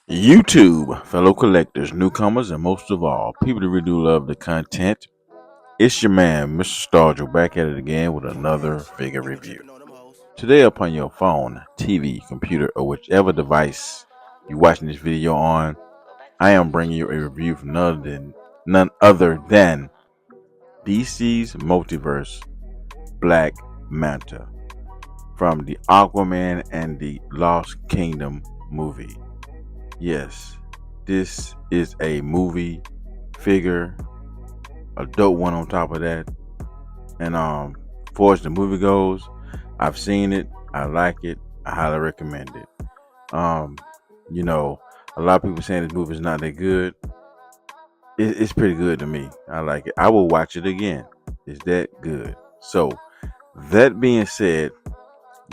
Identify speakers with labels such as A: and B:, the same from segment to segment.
A: YouTube, fellow collectors, newcomers, and most of all, people that really do love the content. It's your man, Mr. Stargell, back at it again with another figure review. Today, upon your phone, TV, computer, or whichever device you're watching this video on, I am bringing you a review from none other than DC's Multiverse Black Manta from the Aquaman and the Lost Kingdom movie. Yes, this is a movie figure, a dope one on top of that. And far as the movie goes, I've seen it, I like it, I highly recommend it. Um, you know, a lot of people saying this movie is not that good. It's pretty good to me. I like it. I will watch it again. It's that good. So, that being said,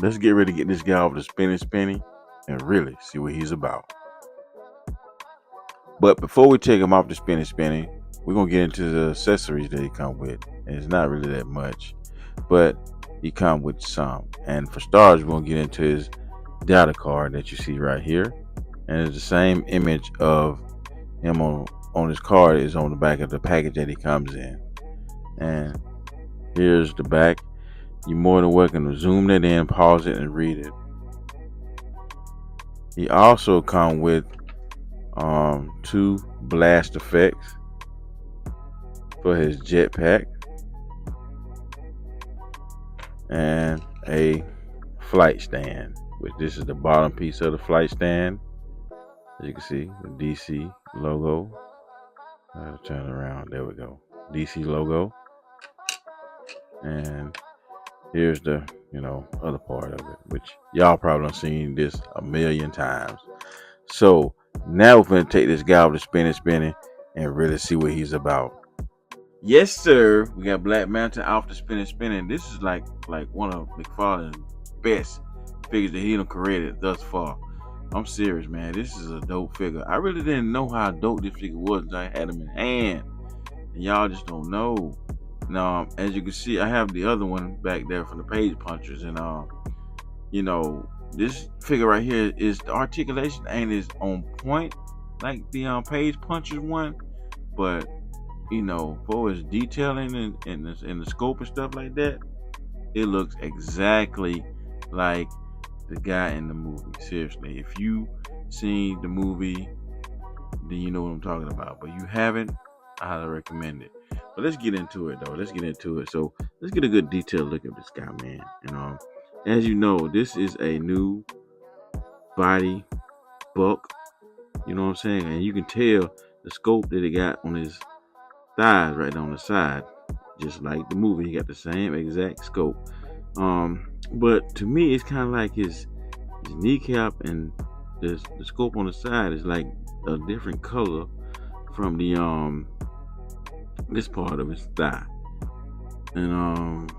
A: let's get ready to get this guy off the spinny and really see what he's about. But before we take him off the spinny, we're gonna get into the accessories that he come with. And it's not really that much, but he come with some. And for stars, we're gonna get into his data card that you see right here. And it's the same image of him on his card is on the back of the package that he comes in. And here's the back. You're more than welcome to zoom that in, pause it, and read it. He also come with two blast effects for his jetpack and a flight stand, which this is the bottom piece of the flight stand. As you can see, the DC logo. I'll turn it around. There we go. DC logo. And here's the, other part of it, which y'all probably done seen this a million times. So now we're going to take this guy off the spinning and really see what he's about. Yes, sir. We got Black Manta off the spinning. This is like one of McFarlane's best figures that he done created thus far. I'm serious, man. This is a dope figure. I really didn't know how dope this figure was until I had him in hand. And y'all just don't know. Now, as you can see, I have the other one back there from the page punchers. And, this figure right here is the articulation ain't as on point like the page punchers one. But, for its detailing and the scope and stuff like that, it looks exactly like the guy in the movie. Seriously, if you seen the movie, then you know what I'm talking about. But you haven't, I highly recommend it. But let's get into it though. So let's get a good detailed look at this guy, man. And as you know, this is a new body buck. You know what I'm saying? And you can tell the scope that he got on his thighs right on the side, just like the movie. He got the same exact scope. But to me, it's kind of like his kneecap and the scope on the side is like a different color from the this part of his thigh. And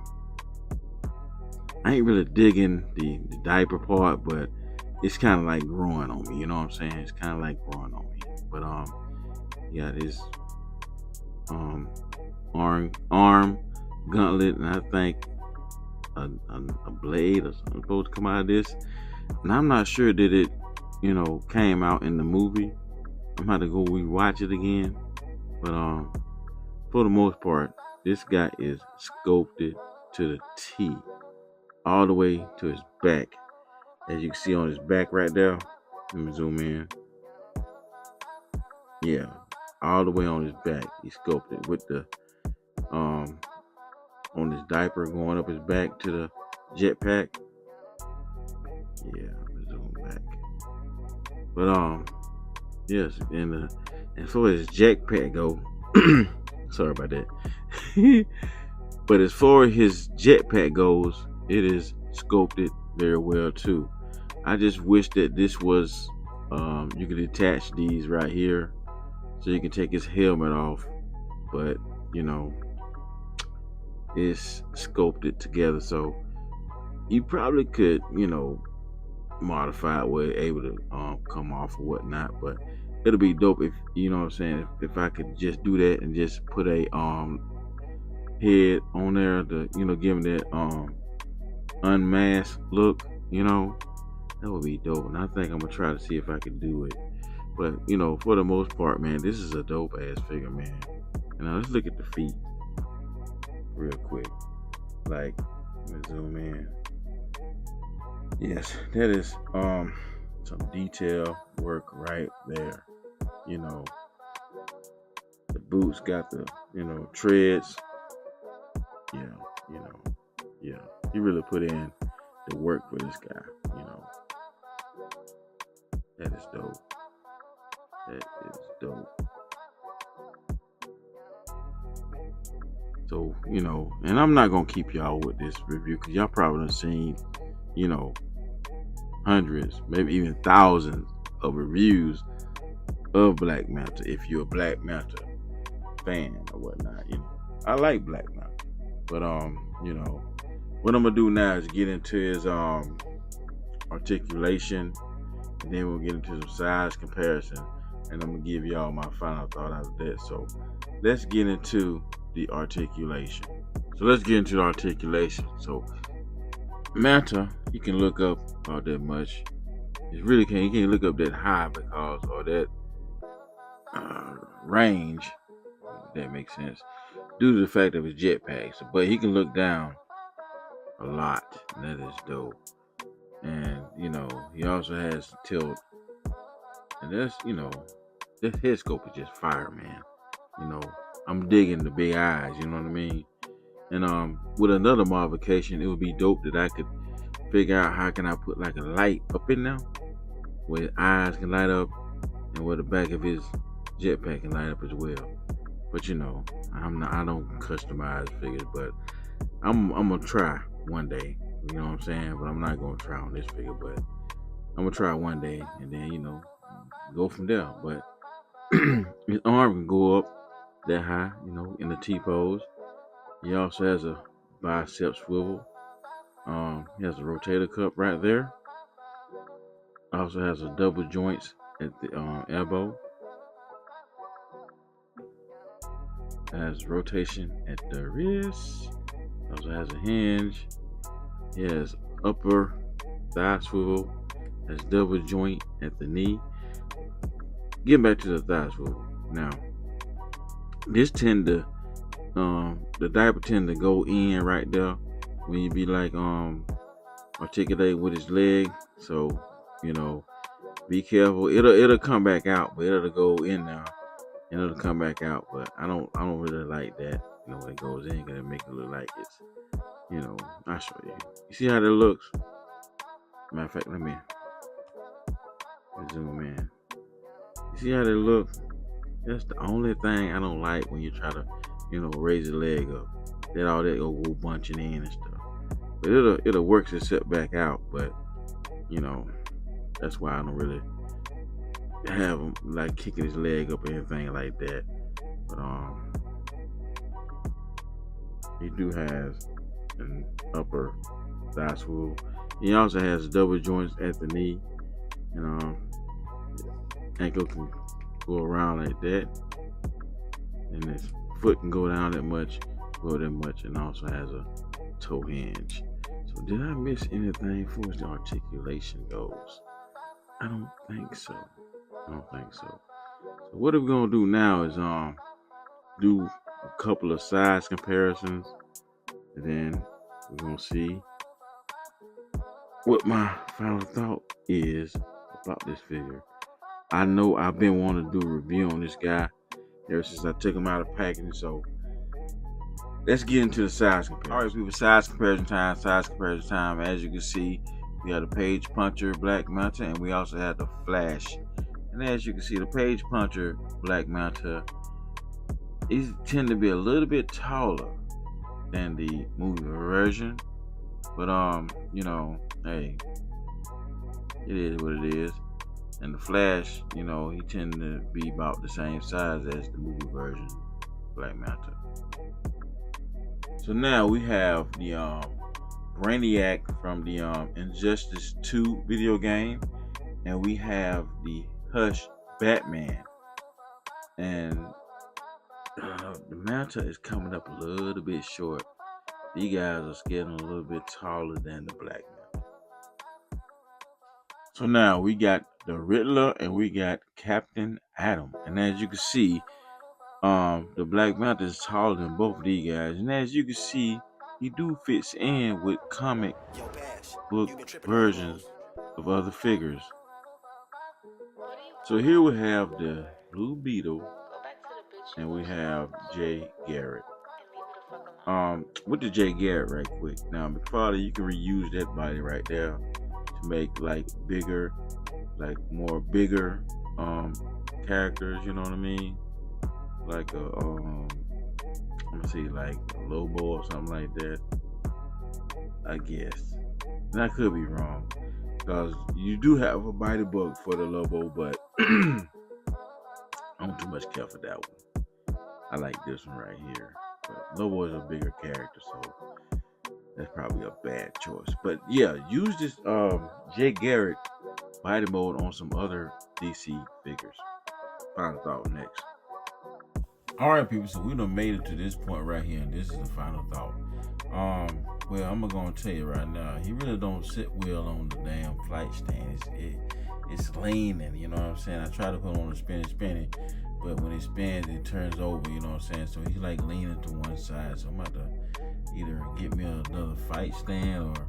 A: I ain't really digging the diaper part, but it's kind of like growing on me. You know what I'm saying? It's kind of like growing on me. But yeah, this arm gauntlet, and I think a blade or something supposed to come out of this. And I'm not sure that it, came out in the movie. I'm gonna have to go rewatch it again. But for the most part, this guy is sculpted to the T, all the way to his back. As you can see on his back right there. Let me zoom in. Yeah, all the way on his back. He sculpted with the on his diaper going up his back to the jetpack. Yeah, zoom back. But yes, and for his jetpack go, sorry about that. But as far as his jetpack goes, it is sculpted very well too. I just wish that this was you could attach these right here so you can take his helmet off, but it's sculpted together, so you probably could modify it where it's able to come off or whatnot. But it'll be dope if what I'm saying, if I could just do that and just put a head on there to give him that unmasked look. That would be dope. And I think I'm gonna try to see if I can do it. But for the most part, man, this is a dope ass figure, man. And now let's look at the feet real quick. Like, let me zoom in. Yes, that is some detail work right there. The boots got the treads. Yeah, you know, yeah. He really put in the work for this guy. That is dope. That is dope. So, and I'm not gonna keep y'all with this review because y'all probably done seen, hundreds, maybe even thousands of reviews of Black Manta. If you're a Black Manta fan or whatnot, I like Black Manta, but what I'm gonna do now is get into his articulation, and then we'll get into some size comparison, and I'm gonna give y'all my final thought out of that. So let's get into the articulation. So Manta, you can look up about that much. You can't look up that high because or that range. If that makes sense, due to the fact of his jetpack. But he can look down a lot, and that is dope. And he also has tilt, and that's this head scope is just fire, man. I'm digging the big eyes. You know what I mean? And with another modification, it would be dope that I could figure out how can I put like a light up in there where his eyes can light up and where the back of his jetpack can light up as well. But I don't customize figures, but I'm gonna try one day. You know what I'm saying? But I'm not gonna try on this figure, but I'm gonna try one day and then go from there. But his arm can go up that high, in the T pose. He also has a bicep swivel. He has a rotator cup right there. Also has a double joints at the elbow. Has rotation at the wrist. Also has a hinge. He has upper thigh swivel. Has double joint at the knee. Getting back to the thigh swivel. Now, this the diaper tend to go in right there when you be like articulating with his leg. So, be careful. It'll come back out, but it'll go in now and it'll come back out. But I don't really like that. When it goes in, gonna make it look like it's I'll show you. You see how that looks? Matter of fact, let me zoom in. You see how they look? That's the only thing I don't like when you try to, raise the leg up. That all that go bunching in and stuff. But it'll work itself back out. But that's why I don't really have him like kicking his leg up or anything like that. But he do have an upper thigh swivel. He also has double joints at the knee, and ankle can go around like that, and his foot can go down that much, and also has a toe hinge. So did I miss anything as far as the articulation goes? I don't think so. So what we're gonna do now is do a couple of size comparisons, and then we're gonna see what my final thought is about this figure. I know I've been wanting to do a review on this guy ever since I took him out of packaging. So let's get into the size comparison. All right, people, size comparison time. As you can see, we have the Page Puncher Black Manta, and we also have the Flash. And as you can see, the Page Puncher Black Manta, these tend to be a little bit taller than the movie version. But hey, it is what it is. And the Flash, he tend to be about the same size as the movie version Black Manta. So now we have the Brainiac from the Injustice 2 video game, and we have the Hush Batman. And the Manta is coming up a little bit short. These guys are getting a little bit taller than the Black Manta. So now we got the Riddler and we got Captain Atom. And as you can see, the Black Manta is taller than both of these guys. And as you can see, he do fits in with comic book versions of other figures. So here we have the Blue Beetle and we have Jay Garrett. With the Jay Garrett right quick. Now probably you can reuse that body right there to make like bigger, like more bigger characters, you know what I mean? Like a let me see, like a Lobo or something like that. I guess. And I could be wrong. Because you do have a body book for the Lobo, but I don't too much care for that one. I like this one right here. But Lobo is a bigger character, so that's probably a bad choice. But yeah, use this Jay Garrett body mode on some other DC figures. Final thought next. Alright people, so we done made it to this point right here, and this is the final thought. Well, I'm gonna tell you right now, he really don't sit well on the damn flight stand. It's leaning, you know what I'm saying? I try to put on a spinning, but when it spins, it turns over, you know what I'm saying? So he's like leaning to one side. So I'm about to either get me another fight stand or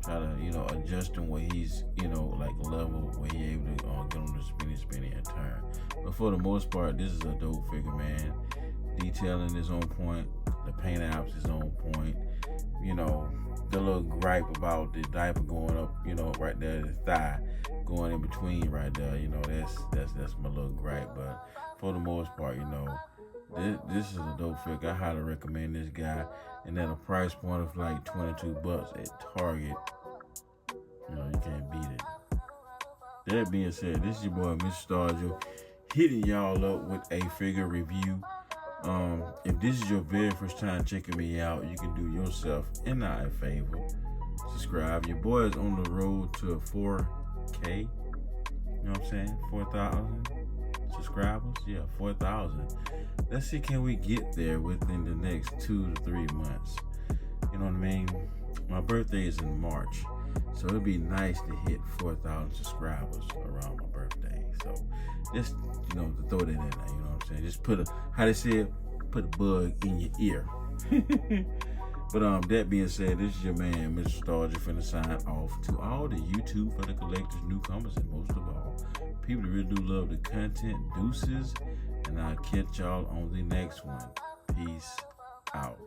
A: try to, you know, adjust him where he's, you know, like level where he's able to get on the spinning and turn. But for the most part, this is a dope figure, man. Detailing is on point. The paint apps is on point. You know, the little gripe about the diaper going up, you know, right there, the thigh going in between right there, you know, that's my little gripe. But for the most part, you know, this is a dope figure. I highly recommend this guy. And at a price point of like $22 at Target, you know, you can't beat it. That being said, this is your boy, Mr. Starjo, hitting y'all up with a figure review. If this is your very first time checking me out, you can do yourself and I a favor. Subscribe. Your boy is on the road to 4K. You know what I'm saying? 4,000 subscribers. Yeah, 4,000. Let's see, can we get there within the next 2 to 3 months? You know what I mean? My birthday is in March, so it'd be nice to hit 4,000 subscribers around my birthday. So just, you know, to throw that in there, you know what I'm saying? Just put a, how they say, put a bug in your ear. But that being said, this is your man, Mr. Starjo, finna sign off to all the YouTube for the collectors, newcomers, and most of all, people that really do love the content. Deuces, and I'll catch y'all on the next one. Peace out.